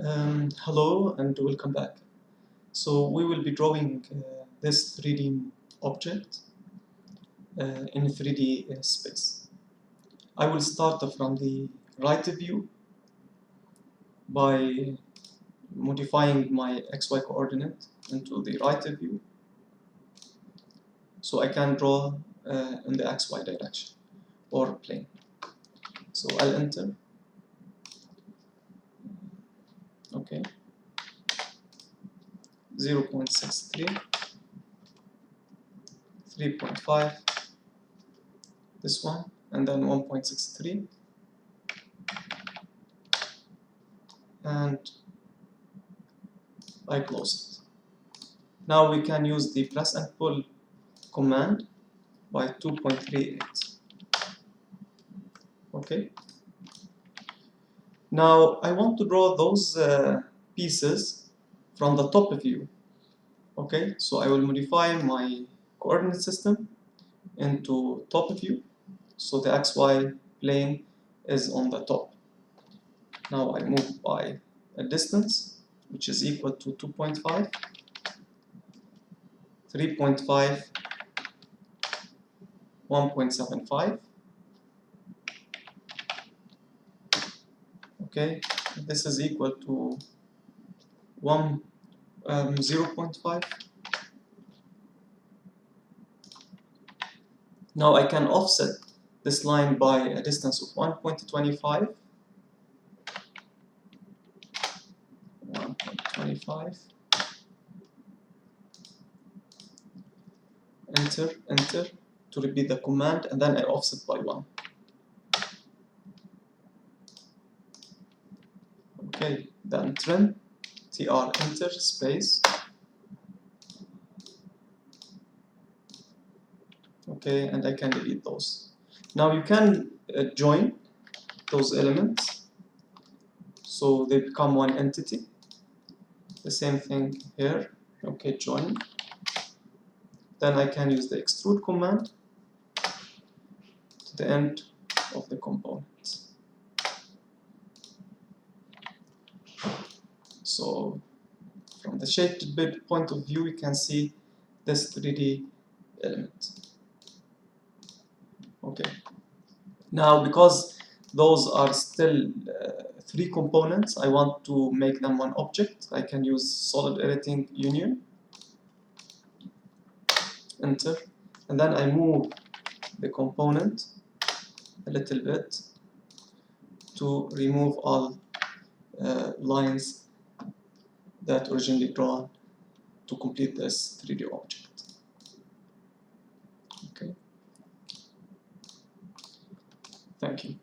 Hello and welcome back. So we will be drawing this 3D object in 3D space. I will start from the right view by modifying my XY coordinate into the right view so I can draw in the XY direction or plane. So I'll enter. Okay. 0.63, 3.5, this one, and then 1.63, and I close it. Now we can use the press and pull command by 2.38. Okay. Now I want to draw those pieces from the top view. Okay, so I will modify my coordinate system into top view. So the XY plane is on the top. Now I move by a distance which is equal to 2.5, 3.5, 1.75. Okay, this is equal to 0.5. Now I can offset this line by a distance of 1.25. 1.25. Enter to repeat the command, and then I offset by 1. Okay, then trim, tr, enter, space. Okay, and I can delete those. Now you can join those elements so they become one entity. The same thing here. Okay, join. Then I can use the extrude command to the end of the component. So from the shaped bit point of view, we can see this 3D element. Okay. Now, because those are still 3 components, I want to make them one object. I can use solid editing union. Enter. And then I move the component a little bit to remove all lines that originally drawn to complete this 3D object. Okay. Thank you.